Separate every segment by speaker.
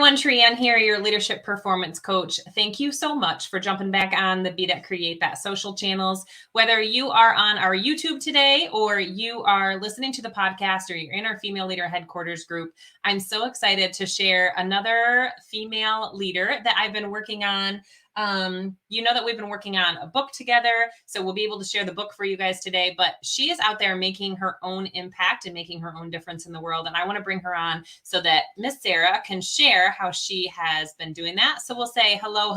Speaker 1: everyone, Trienne here, your leadership performance coach. Thank you so much for jumping back on the Be That Create That social channels. Whether you are on our YouTube today or you are listening to the podcast or you're in our Female Leader Headquarters group, I'm so excited to share another female leader that I've been working on. You know that we've been working on a book together, so we'll be able to share the book for you guys today, but she is out there making her own impact and making her own difference in the world. And I want to bring her on so that Miss Sarah can share how she has been doing that. So we'll say hello.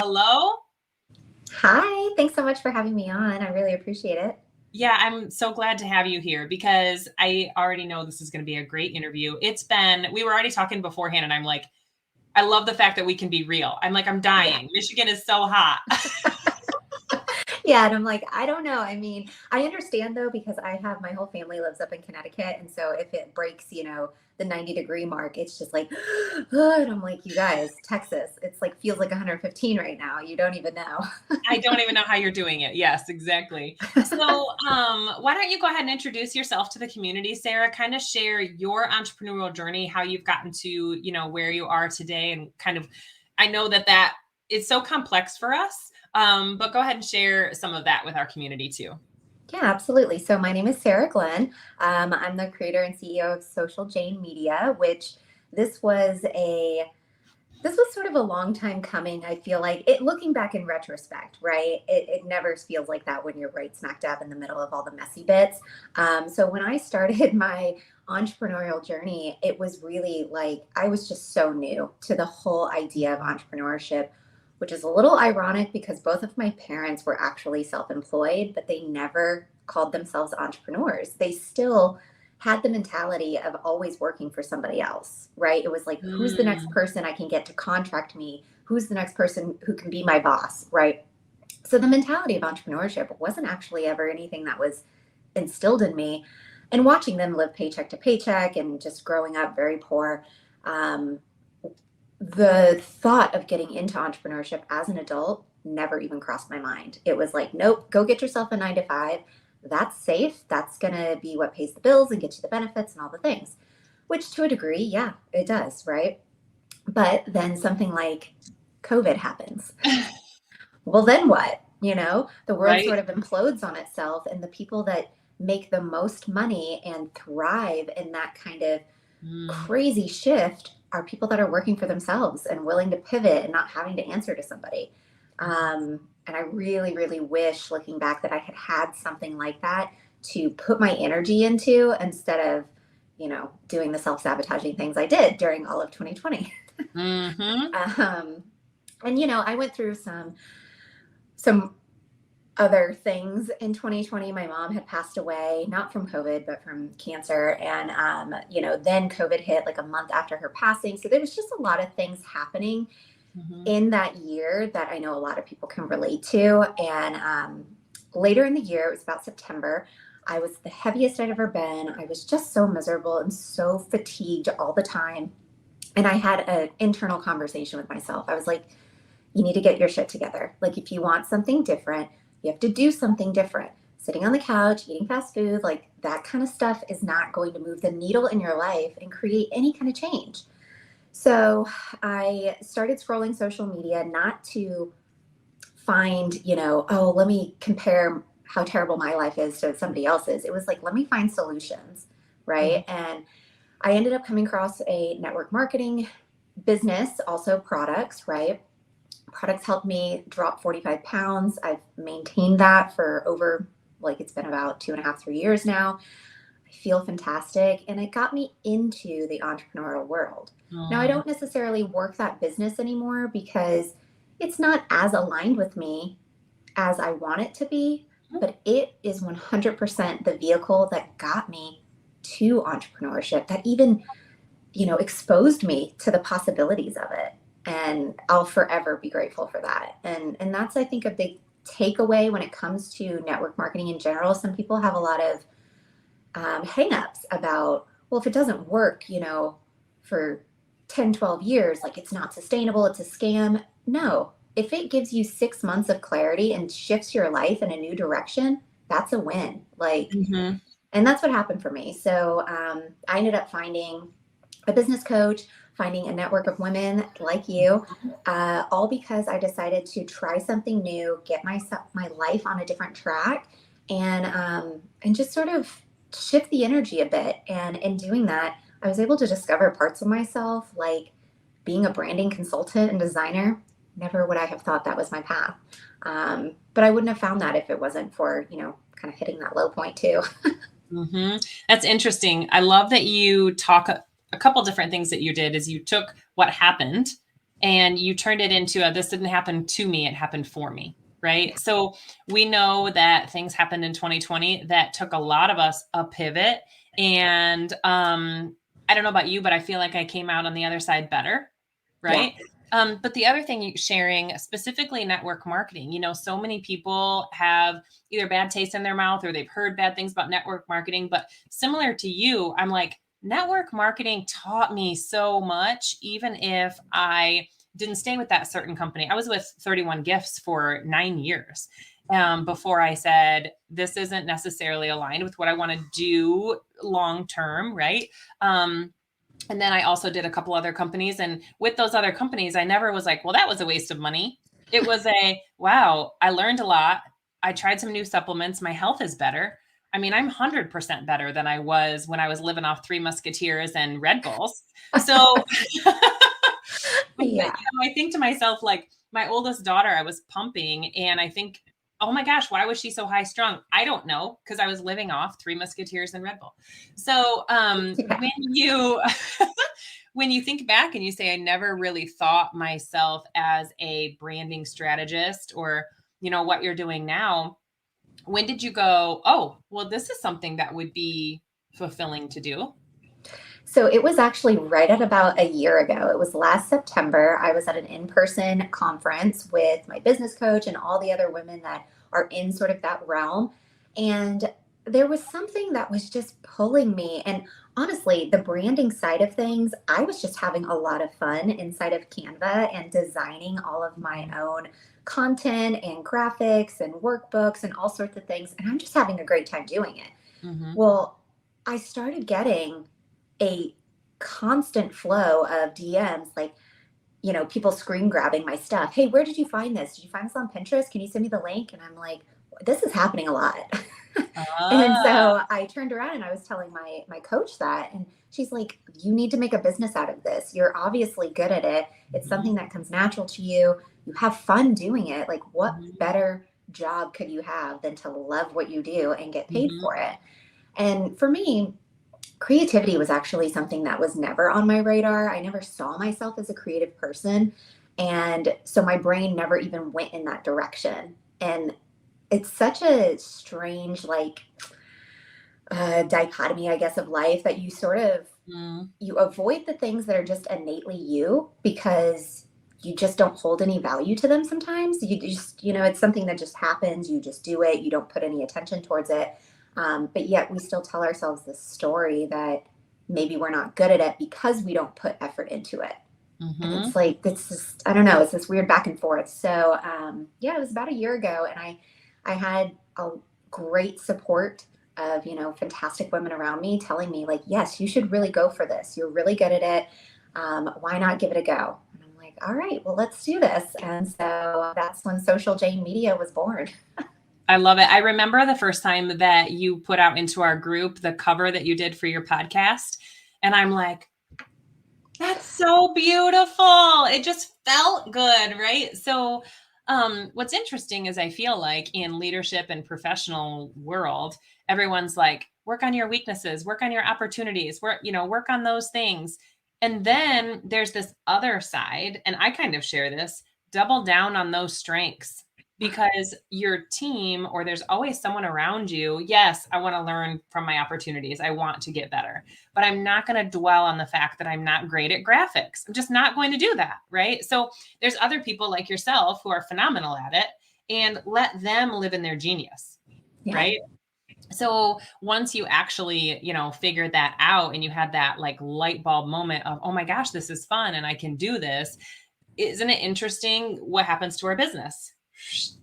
Speaker 2: Hi, thanks so much for having me on. I really appreciate it.
Speaker 1: Yeah, I'm so glad to have you here because I already know this is going to be a great interview. We were already talking beforehand and I'm like, I love the fact that we can be real. I'm dying. Yeah. Michigan is so hot.
Speaker 2: Yeah. And I'm like, I don't know. I mean, I understand though, because my whole family lives up in Connecticut. And so if it breaks, the 90-degree mark, it's just like, oh, and I'm like, you guys, Texas, it's like, feels like 115 right now. You don't even know.
Speaker 1: I don't even know how you're doing it. Yes, exactly. So why don't you go ahead and introduce yourself to the community, Sarah, kind of share your entrepreneurial journey, how you've gotten to, where you are today, and kind of, I know that is so complex for us, but go ahead and share some of that with our community too.
Speaker 2: Yeah, absolutely. So my name is Sarah Glenn. I'm the creator and CEO of Social Jane Media, which this was sort of a long time coming. I feel like looking back in retrospect, right? It never feels like that when you're right smack dab in the middle of all the messy bits. So when I started my entrepreneurial journey, it was really like, I was just so new to the whole idea of entrepreneurship, which is a little ironic because both of my parents were actually self-employed, but they never called themselves entrepreneurs. They still had the mentality of always working for somebody else, right? It was like, who's the next person I can get to contract me? Who's the next person who can be my boss, right? So the mentality of entrepreneurship wasn't actually ever anything that was instilled in me. And watching them live paycheck to paycheck and just growing up very poor, the thought of getting into entrepreneurship as an adult never even crossed my mind. It was like, nope, go get yourself a 9-to-5. That's safe. That's going to be what pays the bills and get you the benefits and all the things, which to a degree, yeah, it does, right? But then something like COVID happens. Well, then what? The world sort of implodes on itself, and the people that make the most money and thrive in that kind of crazy shift are people that are working for themselves and willing to pivot and not having to answer to somebody. And I really, really wish, looking back, that I had had something like that to put my energy into instead of, doing the self-sabotaging things I did during all of 2020. Mm-hmm. And, I went through some other things in 2020. My mom had passed away, not from COVID, but from cancer. And, then COVID hit like a month after her passing. So there was just a lot of things happening in that year that I know a lot of people can relate to. And later in the year, it was about September, I was the heaviest I'd ever been. I was just so miserable and so fatigued all the time. And I had an internal conversation with myself. I was like, you need to get your shit together. Like, if you want something different, you have to do something different. Sitting on the couch, eating fast food, like that kind of stuff is not going to move the needle in your life and create any kind of change. So I started scrolling social media, not to find, oh, let me compare how terrible my life is to somebody else's. It was like, let me find solutions, right? And I ended up coming across a network marketing business, also products, right? Products helped me drop 45 pounds. I've maintained that for over, it's been about 2.5, 3 years now. I feel fantastic. And it got me into the entrepreneurial world. Now, I don't necessarily work that business anymore because it's not as aligned with me as I want it to be, but it is 100% the vehicle that got me to entrepreneurship, that even, exposed me to the possibilities of it. And I'll forever be grateful for that. And that's, I think, a big takeaway when it comes to network marketing in general. Some people have a lot of hangups about, well, if it doesn't work, for 10, 12 years, like, it's not sustainable, it's a scam. No, if it gives you 6 months of clarity and shifts your life in a new direction, that's a win. And that's what happened for me. So I ended up finding a business coach, finding a network of women like you, all because I decided to try something new, get my life on a different track, and just sort of shift the energy a bit. And in doing that, I was able to discover parts of myself, like being a branding consultant and designer. Never would I have thought that was my path. But I wouldn't have found that if it wasn't for, kind of hitting that low point too.
Speaker 1: Mm-hmm. That's interesting. I love that you talk a couple different things that you did is you took what happened and you turned it into this didn't happen to me, it happened for me. Right. So we know that things happened in 2020 that took a lot of us a pivot. And I don't know about you, but I feel like I came out on the other side better. Right.
Speaker 2: Yeah.
Speaker 1: But the other thing sharing specifically network marketing, so many people have either bad taste in their mouth or they've heard bad things about network marketing. But similar to you, I'm like, network marketing taught me so much, even if I didn't stay with that certain company. I was with 31 Gifts for 9 years before I said, this isn't necessarily aligned with what I want to do long term. Right. And then I also did a couple other companies. And with those other companies, I never was like, well, that was a waste of money. It was wow, I learned a lot. I tried some new supplements. My health is better. I mean, I'm 100% better than I was when I was living off Three Musketeers and Red Bulls. So but,
Speaker 2: Yeah.
Speaker 1: I think to myself, like my oldest daughter, I was pumping and I think, oh my gosh, why was she so high strung? I don't know. Cause I was living off Three Musketeers and Red Bull. So when you, when you think back and you say, I never really thought myself as a branding strategist or, what you're doing now, when did you go, oh, well, this is something that would be fulfilling to do?
Speaker 2: So it was actually right at about a year ago. It was last September. I was at an in-person conference with my business coach and all the other women that are in sort of that realm. And there was something that was just pulling me. And honestly, the branding side of things, I was just having a lot of fun inside of Canva and designing all of my own content and graphics and workbooks and all sorts of things. And I'm just having a great time doing it.
Speaker 1: Mm-hmm.
Speaker 2: Well, I started getting a constant flow of DMs, like, people screen grabbing my stuff. Hey, where did you find this? Did you find this on Pinterest? Can you send me the link? And I'm like, this is happening a lot. And so I turned around and I was telling my coach that, and she's like, you need to make a business out of this. You're obviously good at it. It's something that comes natural to you. You have fun doing it. Like, what better job could you have than to love what you do and get paid for it? And for me, creativity was actually something that was never on my radar. I never saw myself as a creative person. And so my brain never even went in that direction. And it's such a strange, dichotomy, I guess, of life that you sort of, you avoid the things that are just innately you because you just don't hold any value to them sometimes. You just, it's something that just happens. You just do it. You don't put any attention towards it. But yet we still tell ourselves this story that maybe we're not good at it because we don't put effort into it. And it's like, it's just, I don't know, it's this weird back and forth. So it was about a year ago, and I had a great support of, fantastic women around me telling me like, yes, you should really go for this. You're really good at it. Why not give it a go? And I'm like, all right, well, let's do this. And so that's when Social Jane Media was born.
Speaker 1: I love it. I remember the first time that you put out into our group the cover that you did for your podcast. And I'm like, that's so beautiful. It just felt good, right? So what's interesting is I feel like in leadership and professional world, everyone's like, work on your weaknesses, work on your opportunities, work on those things. And then there's this other side, and I kind of share this, double down on those strengths. Because your team, or there's always someone around you. Yes, I want to learn from my opportunities. I want to get better, but I'm not going to dwell on the fact that I'm not great at graphics. I'm just not going to do that. Right. So there's other people like yourself who are phenomenal at it, and let them live in their genius. Yeah. Right. So once you actually, figured that out and you had that like light bulb moment of, oh my gosh, this is fun and I can do this. Isn't it interesting what happens to our business?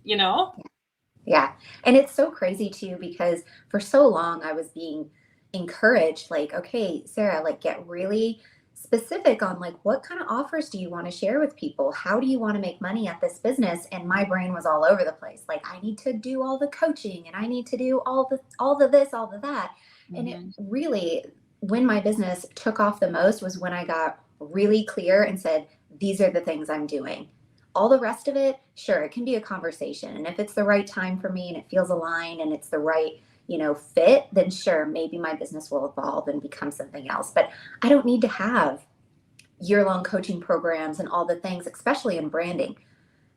Speaker 2: Yeah. And it's so crazy too, because for so long I was being encouraged, like, okay, Sarah, like get really specific on like, what kind of offers do you want to share with people? How do you want to make money at this business? And my brain was all over the place. Like, I need to do all the coaching and I need to do all the this, all the that. And it really, when my business took off the most was when I got really clear and said, these are the things I'm doing. All the rest of it, sure, it can be a conversation. And if it's the right time for me and it feels aligned and it's the right, fit, then sure, maybe my business will evolve and become something else. But I don't need to have year-long coaching programs and all the things, especially in branding.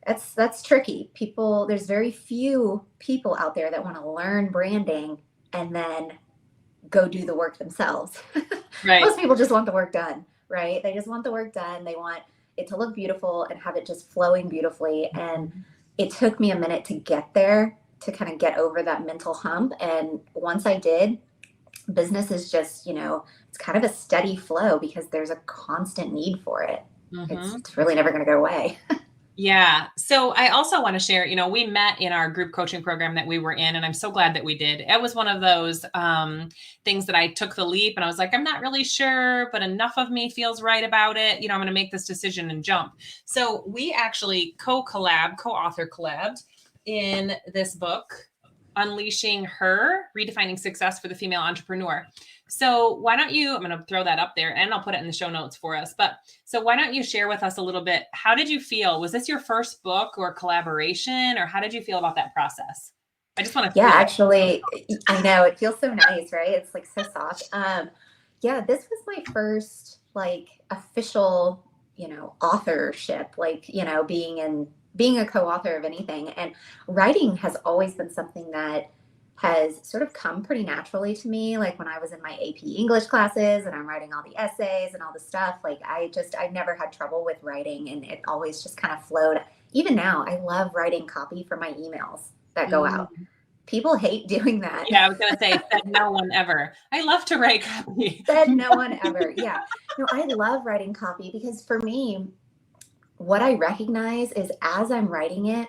Speaker 2: That's tricky. There's very few people out there that want to learn branding and then go do the work themselves.
Speaker 1: Right.
Speaker 2: Most people just want the work done, right? They just want the work done. They want it to look beautiful and have it just flowing beautifully. And it took me a minute to get there, to kind of get over that mental hump. And once I did, business is just, it's kind of a steady flow because there's a constant need for it. It's really never going to go away.
Speaker 1: Yeah. So I also want to share, we met in our group coaching program that we were in, and I'm so glad that we did. It was one of those things that I took the leap and I was like, I'm not really sure, but enough of me feels right about it. I'm going to make this decision and jump. So we actually co-author collabed in this book, Unleashing Her, Redefining Success for the Female Entrepreneur. So why don't you, I'm going to throw that up there and I'll put it in the show notes for us. But so why don't you share with us a little bit, how did you feel? Was this your first book or collaboration, or how did you feel about that process? I just want to.
Speaker 2: Yeah, actually, I know it feels so nice, right? It's like so soft. Yeah, this was my first like official, authorship, like, being a co-author of anything. And writing has always been something that has sort of come pretty naturally to me. Like when I was in my AP English classes and I'm writing all the essays and all the stuff, like I never had trouble with writing, and it always just kind of flowed. Even now, I love writing copy for my emails that go out. People hate doing that.
Speaker 1: Yeah, I was going to say, said no one ever. I love to write copy.
Speaker 2: Said no one ever. Yeah. No, I love writing copy because for me, what I recognize is as I'm writing it,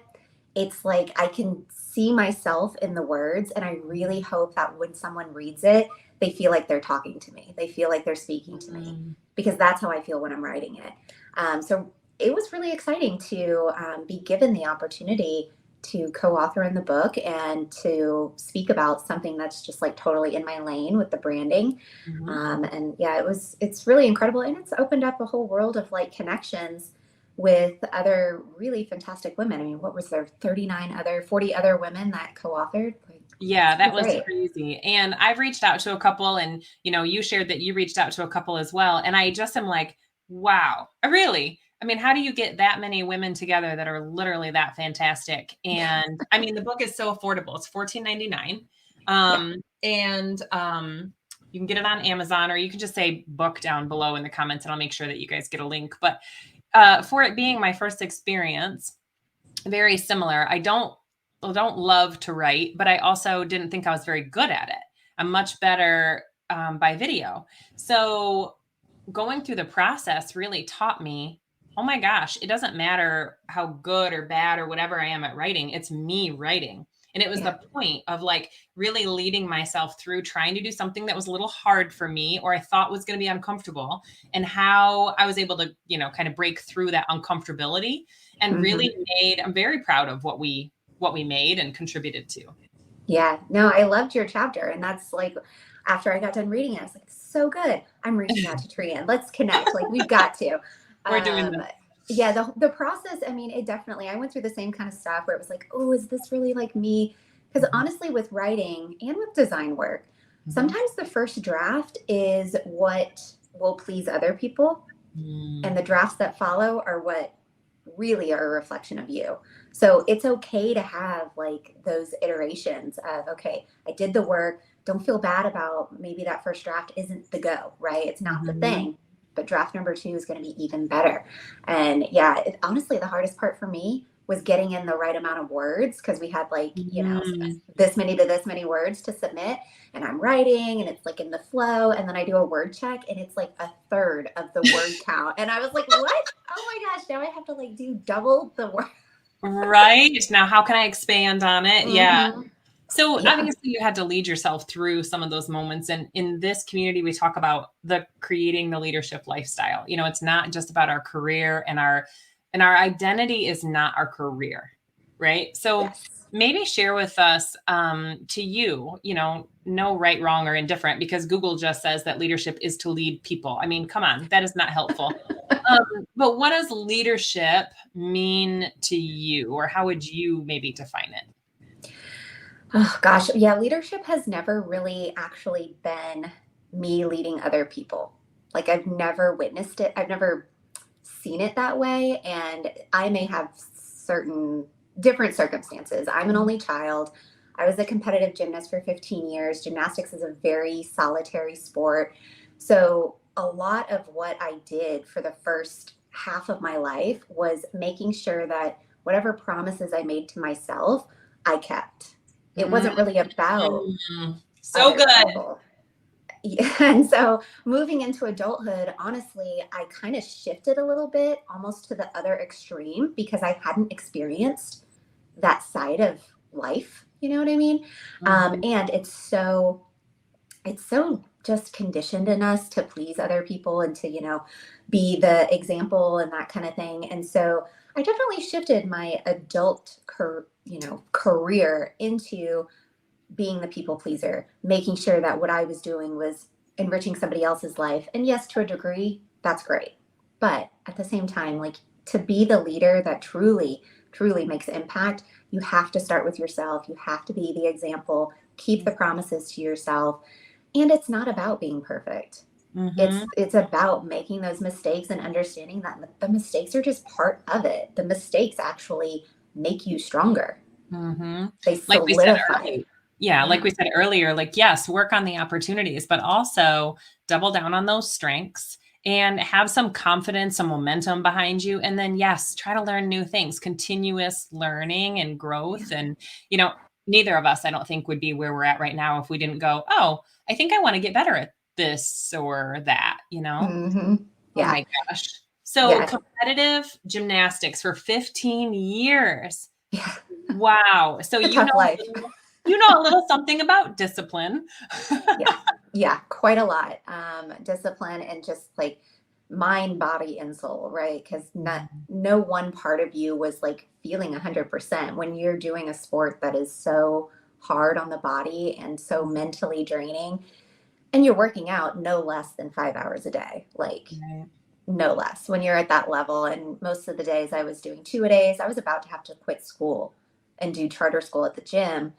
Speaker 2: it's like I can see myself in the words, and I really hope that when someone reads it, they feel like they're talking to me. They feel like they're speaking to me, because that's how I feel when I'm writing it. So it was really exciting to be given the opportunity to co-author in the book and to speak about something that's just like totally in my lane with the branding. And yeah, it's really incredible. And it's opened up a whole world of like connections with other really fantastic women. I mean, what was there? 40 other women that co-authored?
Speaker 1: Yeah, that was crazy. And I've reached out to a couple, and, you shared that you reached out to a couple as well. And I just am like, wow, really? I mean, how do you get that many women together that are literally that fantastic? And I mean, the book is so affordable. It's $14.99. And you can get it on Amazon, or you can just say book down below in the comments and I'll make sure that you guys get a link. But for it being my first experience, very similar. I don't love to write, but I also didn't think I was very good at it. I'm much better by video. So going through the process really taught me, oh my gosh, it doesn't matter how good or bad or whatever I am at writing. It's me writing. And it was the point of like really leading myself through trying to do something that was a little hard for me, or I thought was going to be uncomfortable, and how I was able to, kind of break through that uncomfortability and really I'm very proud of what we made and contributed to.
Speaker 2: Yeah, no, I loved your chapter. And that's like, after I got done reading it, I was like, so good. I'm reaching out to Trienne. Let's connect. Like, we've got to.
Speaker 1: We're doing this.
Speaker 2: Yeah, the process, I mean, I went through the same kind of stuff where it was like, oh, is this really like me? Because honestly, with writing and with design work, sometimes the first draft is what will please other people. And the drafts that follow are what really are a reflection of you. So it's okay to have like those iterations of, okay, I did the work. Don't feel bad about maybe that first draft isn't the go, right? It's not the thing. But draft number 2 is going to be even better. And yeah, honestly, the hardest part for me was getting in the right amount of words, because we had like, this many to this many words to submit, and I'm writing and it's like in the flow. And then I do a word check and it's like 1/3 of the word count. And I was like, what? Oh my gosh, now I have to like do double the word.
Speaker 1: Right. Now, how can I expand on it? Yeah. So
Speaker 2: Yeah.
Speaker 1: obviously you had to lead yourself through some of those moments. And in this community, we talk about the creating the leadership lifestyle. It's not just about our career, and our identity is not our career. Right. So
Speaker 2: Yes.
Speaker 1: maybe share with us, to you, no right, wrong, or indifferent, because Google just says that leadership is to lead people. I mean, come on, that is not helpful. But what does leadership mean to you, or how would you maybe define it?
Speaker 2: Oh gosh, yeah, leadership has never really actually been me leading other people. Like I've never witnessed it. I've never seen it that way, and I may have certain different circumstances. I'm an only child. I was a competitive gymnast for 15 years. Gymnastics is a very solitary sport. So, a lot of what I did for the first half of my life was making sure that whatever promises I made to myself, I kept. It wasn't really about
Speaker 1: So
Speaker 2: other
Speaker 1: good.
Speaker 2: people. Yeah, and so moving into adulthood, honestly, I kind of shifted a little bit almost to the other extreme because I hadn't experienced that side of life. You know what I mean?
Speaker 1: Mhm.
Speaker 2: And it's so just conditioned in us to please other people and to, be the example and that kind of thing. And so I definitely shifted my career into being the people pleaser, making sure that what I was doing was enriching somebody else's life. And yes, to a degree, that's great. But at the same time, like to be the leader that truly, truly makes impact, you have to start with yourself. You have to be the example, keep the promises to yourself. And it's not about being perfect.
Speaker 1: Mhm.
Speaker 2: It's about making those mistakes and understanding that the mistakes are just part of it. The mistakes actually make you stronger.
Speaker 1: Mhm.
Speaker 2: They
Speaker 1: Like we said
Speaker 2: solidify.
Speaker 1: earlier. Yeah, like
Speaker 2: Yeah.
Speaker 1: we said earlier, like, yes, work on the opportunities, but also double down on those strengths and have some confidence, some momentum behind you. And then, yes, try to learn new things, continuous learning and
Speaker 2: Yeah.
Speaker 1: growth. And, neither of us, I don't think, would be where we're at right now if we didn't go, oh, I think I want to get better at this or that.
Speaker 2: Hmm.
Speaker 1: Oh
Speaker 2: Yeah.
Speaker 1: my gosh. So
Speaker 2: Yeah.
Speaker 1: competitive gymnastics for 15 years.
Speaker 2: Yeah.
Speaker 1: Wow. So
Speaker 2: A tough life.
Speaker 1: you know a little something about discipline.
Speaker 2: Yeah. Yeah. Quite a lot. Discipline and just like mind, body, and soul, right? Because
Speaker 1: Mhm.
Speaker 2: no one part of you was like feeling 100% when you're doing a sport that is so hard on the body and so mentally draining. And you're working out no less than 5 hours a day, like
Speaker 1: Right.
Speaker 2: no less when you're at that level. And most of the days I was doing 2 a days, I was about to have to quit school and do charter school at the gym.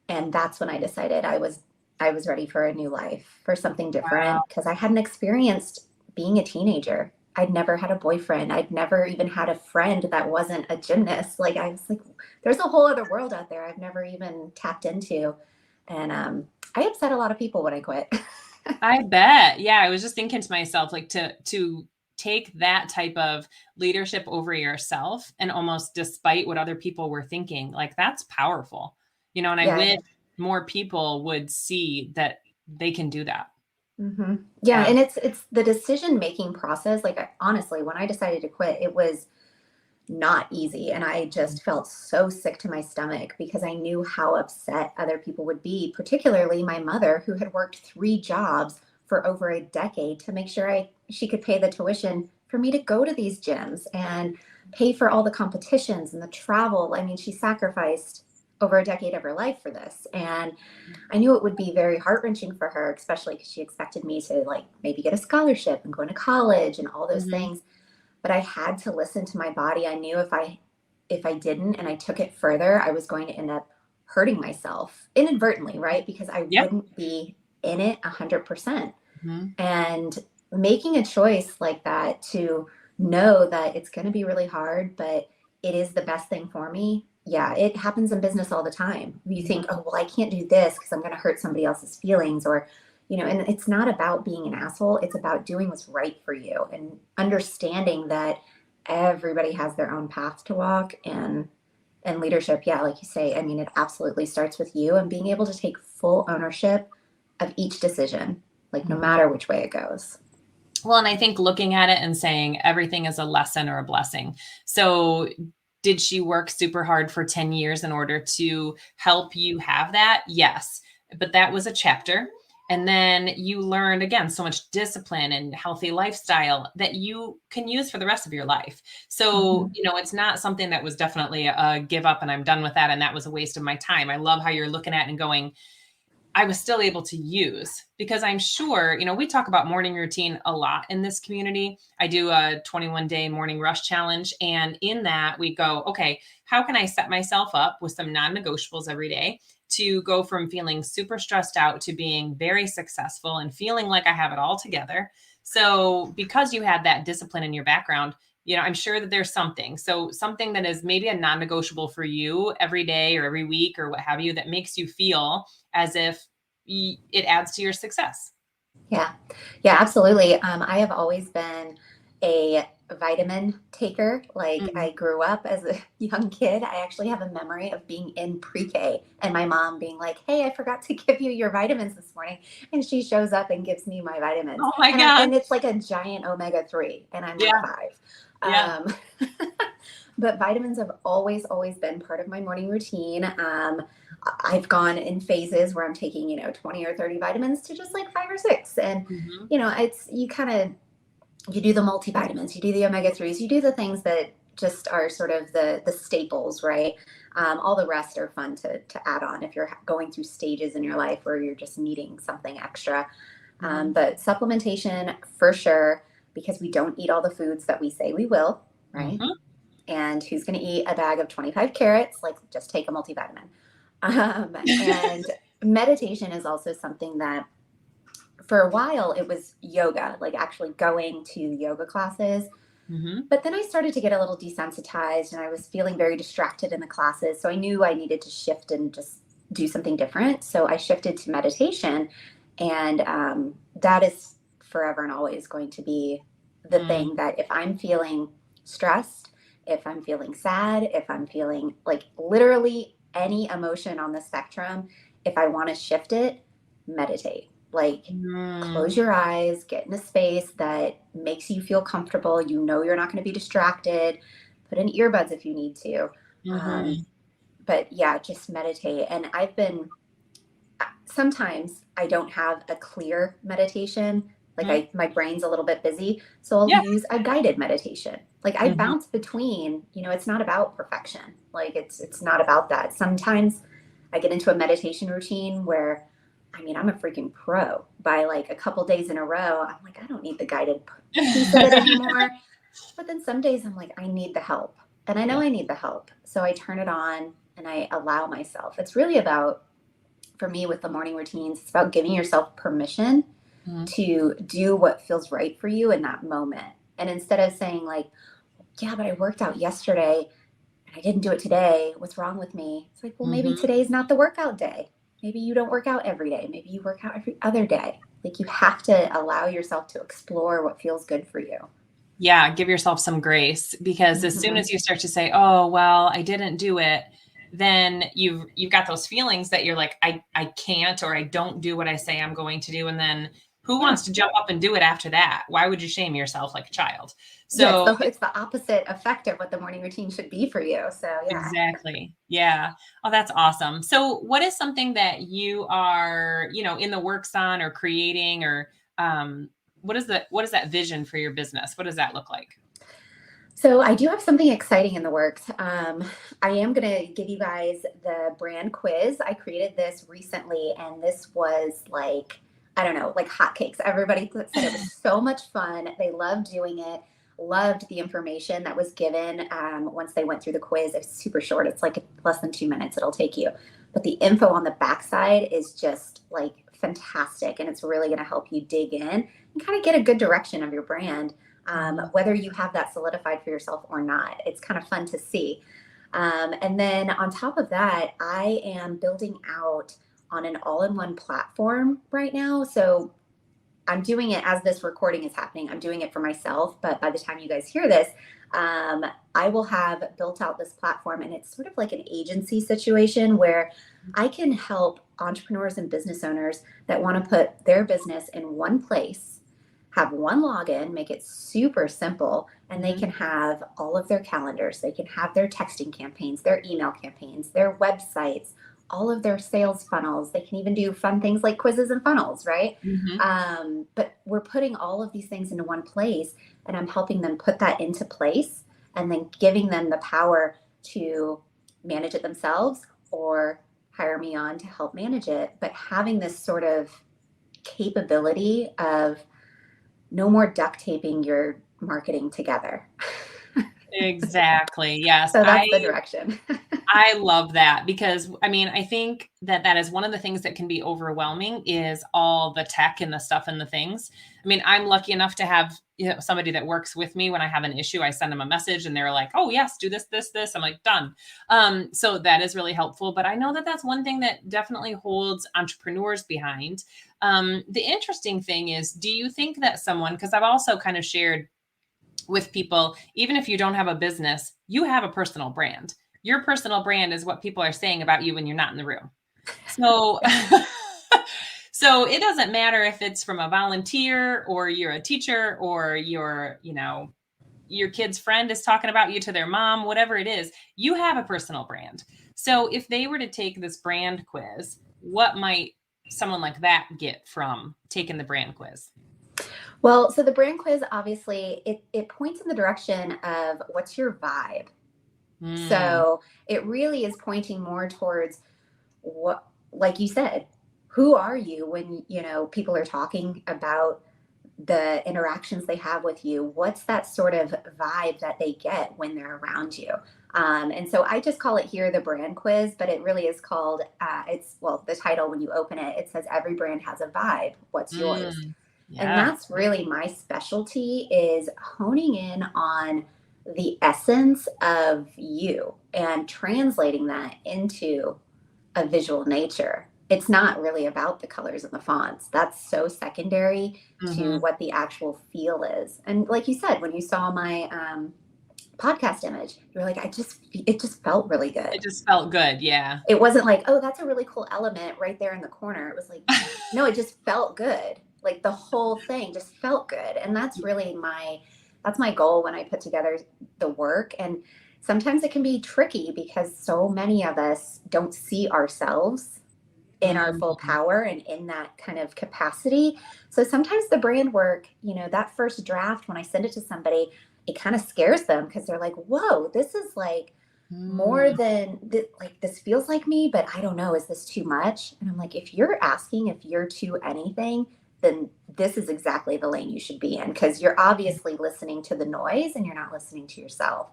Speaker 2: And that's when I decided I was ready for a new life, for something
Speaker 1: Wow.
Speaker 2: different because I hadn't experienced being a teenager. I'd never had a boyfriend. I'd never even had a friend that wasn't a gymnast. Like I was like, there's a whole other world out there I've never even tapped into. And I upset a lot of people when I quit.
Speaker 1: I bet. Yeah, I was just thinking to myself, like, to take that type of leadership over yourself, and almost despite what other people were thinking, like, that's powerful. And I
Speaker 2: Yeah.
Speaker 1: wish more people would see that they can do that.
Speaker 2: Yeah,
Speaker 1: Yeah.
Speaker 2: and it's the decision making process. Like honestly, when I decided to quit, it was not easy. And I just felt so sick to my stomach because I knew how upset other people would be, particularly my mother, who had worked 3 jobs for over a decade to make sure she could pay the tuition for me to go to these gyms and pay for all the competitions and the travel. I mean, she sacrificed over a decade of her life for this. And I knew it would be very heart-wrenching for her, especially because she expected me to like maybe get a scholarship and go into college and all those
Speaker 1: Mhm.
Speaker 2: things, but I had to listen to my body. I knew if I didn't and I took it further, I was going to end up hurting myself inadvertently, right? Because I
Speaker 1: Yep.
Speaker 2: wouldn't be in it 100%.
Speaker 1: Mhm.
Speaker 2: And making a choice like that to know that it's going to be really hard, but it is the best thing for me. Yeah, it happens in business all the time. You think,
Speaker 1: Mhm.
Speaker 2: oh, well, I can't do this because I'm going to hurt somebody else's feelings or, and it's not about being an asshole. It's about doing what's right for you and understanding that everybody has their own path to walk and leadership. Yeah, like you say, I mean, it absolutely starts with you and being able to take full ownership of each decision, like no
Speaker 1: Mhm.
Speaker 2: matter which way it goes.
Speaker 1: Well, and I think looking at it and saying everything is a lesson or a blessing. So Did she work super hard for 10 years in order to help you have that? Yes. But that was a chapter. And then you learned, again, so much discipline and healthy lifestyle that you can use for the rest of your life. So, it's not something that was definitely a give up and I'm done with that. And that was a waste of my time. I love how you're looking at it and going, I was still able to use, because I'm sure, we talk about morning routine a lot in this community. I do a 21-day morning rush challenge. And in that we go, okay, how can I set myself up with some non-negotiables every day to go from feeling super stressed out to being very successful and feeling like I have it all together? So because you had that discipline in your background, I'm sure that there's something. So something that is maybe a non-negotiable for you every day or every week or what have you, that makes you feel as if it adds to your success.
Speaker 2: Yeah, absolutely. I have always been a vitamin taker. Like I grew up as a young kid. I actually have a memory of being in pre-K and my mom being like, "Hey, I forgot to give you your vitamins this morning." And she shows up and gives me my vitamins.
Speaker 1: Oh my
Speaker 2: and,
Speaker 1: God.
Speaker 2: and it's like a giant omega-3 and I'm like 5.
Speaker 1: Yeah.
Speaker 2: But vitamins have always been part of my morning routine. I've gone in phases where I'm taking, 20 or 30 vitamins to just like 5 or 6. And, it's, you do the multivitamins, you do the omega-3s, you do the things that just are sort of the staples, right? All the rest are fun to add on if you're going through stages in your life where you're just needing something extra. But supplementation for sure, because we don't eat all the foods that we say we will, right? And who's going to eat a bag of 25 carrots? Like, just take a multivitamin. And meditation is also something that for a while it was yoga, like actually going to yoga classes. But then I started to get a little desensitized and I was feeling very distracted in the classes. So I knew I needed to shift and just do something different. So I shifted to meditation. And that is forever and always going to be the thing that if I'm feeling stressed, if I'm feeling sad, if I'm feeling like literally any emotion on the spectrum, if I want to shift it, meditate. Like close your eyes, get in a space that makes you feel comfortable. You're not going to be distracted. Put in earbuds if you need to. But yeah, just meditate. And sometimes I don't have a clear meditation. Like my brain's a little bit busy. So I'll use a guided meditation. Like I bounce between, it's not about perfection. Like it's not about that. Sometimes I get into a meditation routine where, I'm a freaking pro. By like a couple days in a row, I'm like, I don't need the guided piece of it anymore. But then some days I'm like, I need the help. And I know I need the help. So I turn it on and I allow myself. It's really about, for me with the morning routines, it's about giving yourself permission to do what feels right for you in that moment. And instead of saying like, yeah, but I worked out yesterday and I didn't do it today. What's wrong with me? It's like, well, maybe today's not the workout day. Maybe you don't work out every day. Maybe you work out every other day. Like you have to allow yourself to explore what feels good for you.
Speaker 1: Yeah. Give yourself some grace, because as soon as you start to say, oh, well, I didn't do it, then you've got those feelings that you're like, I can't, or I don't do what I say I'm going to do. And then who wants to jump up and do it after that? Why would you shame yourself like a child? So
Speaker 2: it's the opposite effect of what the morning routine should be for you. So yeah.
Speaker 1: Exactly. Yeah. Oh, that's awesome. So what is something that you are, in the works on or creating, or what is that vision for your business? What does that look like?
Speaker 2: So I do have something exciting in the works. I am going to give you guys the brand quiz. I created this recently, and this was like, I don't know, like hotcakes. Everybody said it was so much fun. They loved doing it, loved the information that was given once they went through the quiz. It's super short. It's like less than 2 minutes it'll take you. But the info on the backside is just like fantastic, and it's really going to help you dig in and kind of get a good direction of your brand. Whether you have that solidified for yourself or not. It's kind of fun to see. And then on top of that, I am building out on an all-in-one platform right now. So I'm doing it as this recording is happening. I'm doing it for myself, but by the time you guys hear this, I will have built out this platform, and it's sort of like an agency situation where I can help entrepreneurs and business owners that want to put their business in one place have one login, make it super simple, and they
Speaker 1: Mhm.
Speaker 2: can have all of their calendars. They can have their texting campaigns, their email campaigns, their websites, all of their sales funnels. They can even do fun things like quizzes and funnels, right?
Speaker 1: Mhm.
Speaker 2: But we're putting all of these things into one place, and I'm helping them put that into place and then giving them the power to manage it themselves or hire me on to help manage it. But having this sort of capability of no more duct taping your marketing together.
Speaker 1: Exactly. Yes.
Speaker 2: So that's the direction.
Speaker 1: I love that because I mean, I think that that is one of the things that can be overwhelming is all the tech and the stuff and the things. I mean, I'm lucky enough to have, somebody that works with me when I have an issue. I send them a message and they're like, "Oh, yes, do this, this, this." I'm like, "Done." So that is really helpful. But I know that that's one thing that definitely holds entrepreneurs behind. The interesting thing is, do you think that someone, because I've also kind of shared with people, even if you don't have a business, you have a personal brand. Your personal brand is what people are saying about you when you're not in the room. So, so it doesn't matter if it's from a volunteer or you're a teacher or your kid's friend is talking about you to their mom, whatever it is, you have a personal brand. So if they were to take this brand quiz, what might someone like that get from taking the brand quiz?
Speaker 2: Well, so the brand quiz, obviously, it points in the direction of what's your vibe.
Speaker 1: Mm,
Speaker 2: So it really is pointing more towards what, like you said, who are you when, people are talking about the interactions they have with you? What's that sort of vibe that they get when they're around you? And so I just call it here the brand quiz, but it really is called, the title when you open it, it says every brand has a vibe. What's yours?
Speaker 1: mm,
Speaker 2: And
Speaker 1: yeah.
Speaker 2: that's really my specialty, is honing in on the essence of you and translating that into a visual nature. It's not really about the colors and the fonts. That's so secondary to
Speaker 1: Mhm.
Speaker 2: what the actual feel is. And like you said, when you saw my podcast image, you were like, it just felt really good.
Speaker 1: It just felt good, yeah.
Speaker 2: It wasn't like, oh, that's a really cool element right there in the corner. It was like, no, it just felt good. Like the whole thing just felt good. And that's my goal when I put together the work. And sometimes it can be tricky because so many of us don't see ourselves in our full
Speaker 1: Mhm.
Speaker 2: power and in that kind of capacity. So sometimes the brand work, that first draft, when I send it to somebody, it kind of scares them because they're like, whoa, this is like more
Speaker 1: Mm,
Speaker 2: than like, this feels like me, but I don't know, is this too much? And I'm like, if you're asking if you're too anything, then this is exactly the lane you should be in, because you're obviously listening to the noise and you're not listening to yourself.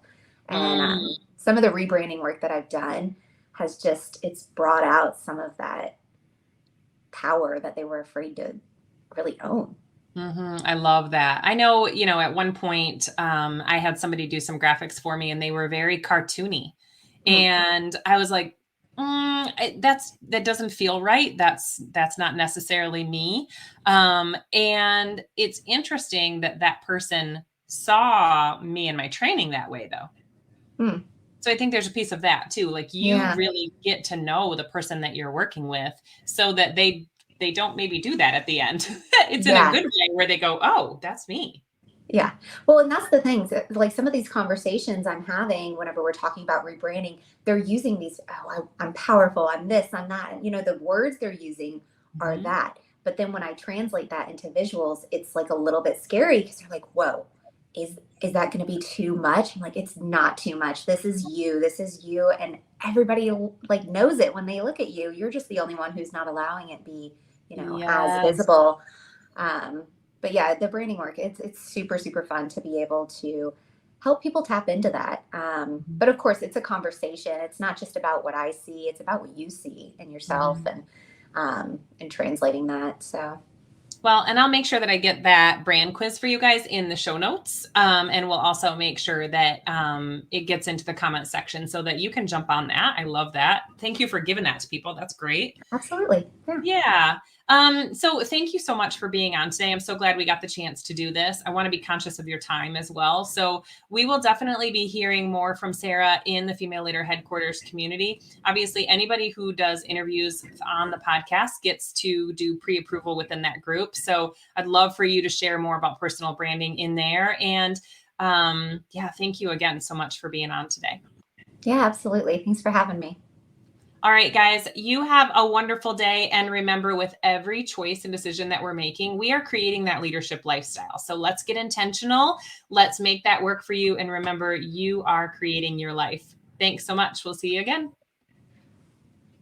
Speaker 2: And
Speaker 1: mm.
Speaker 2: some of the rebranding work that I've done it's brought out some of that power that they were afraid to really own.
Speaker 1: Mhm, I love that. I know, at one point, I had somebody do some graphics for me and they were very cartoony.
Speaker 2: Mm,
Speaker 1: And I was like, that doesn't feel right. That's not necessarily me. And it's interesting that that person saw me in my training that way though.
Speaker 2: mm,
Speaker 1: So I think there's a piece of that too. Like you
Speaker 2: yeah,
Speaker 1: really get to know the person that you're working with so that they don't maybe do that at the end. It's in a
Speaker 2: yeah.
Speaker 1: good way where they go, "Oh, that's me."
Speaker 2: Yeah. Well, and that's the thing. Like some of these conversations I'm having whenever we're talking about rebranding, they're using these, oh, I'm powerful, I'm this, I'm that. And, the words they're using are
Speaker 1: Mhm.
Speaker 2: that. But then when I translate that into visuals, it's like a little bit scary because they're like, whoa, is that going to be too much? I'm like, it's not too much. This is you. This is you. And everybody like knows it when they look at you. You're just the only one who's not allowing it be, as
Speaker 1: Yes.
Speaker 2: visible. um, but yeah, the branding work, it's super super fun to be able to help people tap into that.
Speaker 1: Mhm.
Speaker 2: But of course, it's a conversation. It's not just about what I see; it's about what you see in yourself,
Speaker 1: Mhm.
Speaker 2: and translating that. So
Speaker 1: Well, and I'll make sure that I get that brand quiz for you guys in the show notes. And we'll also make sure that it gets into the comment section so that you can jump on that. I love that. Thank you for giving that to people. That's great.
Speaker 2: absolutely, yeah.
Speaker 1: Yeah. So thank you so much for being on today. I'm so glad we got the chance to do this. I want to be conscious of your time as well. So we will definitely be hearing more from Sarah in the Female Leader Headquarters community. Obviously, anybody who does interviews on the podcast gets to do pre-approval within that group. So I'd love for you to share more about personal branding in there. And thank you again so much for being on today.
Speaker 2: Yeah, absolutely. Thanks for having me.
Speaker 1: All right, guys, you have a wonderful day. And remember, with every choice and decision that we're making, we are creating that leadership lifestyle. So let's get intentional. Let's make that work for you. And remember, you are creating your life. Thanks so much. We'll see you again.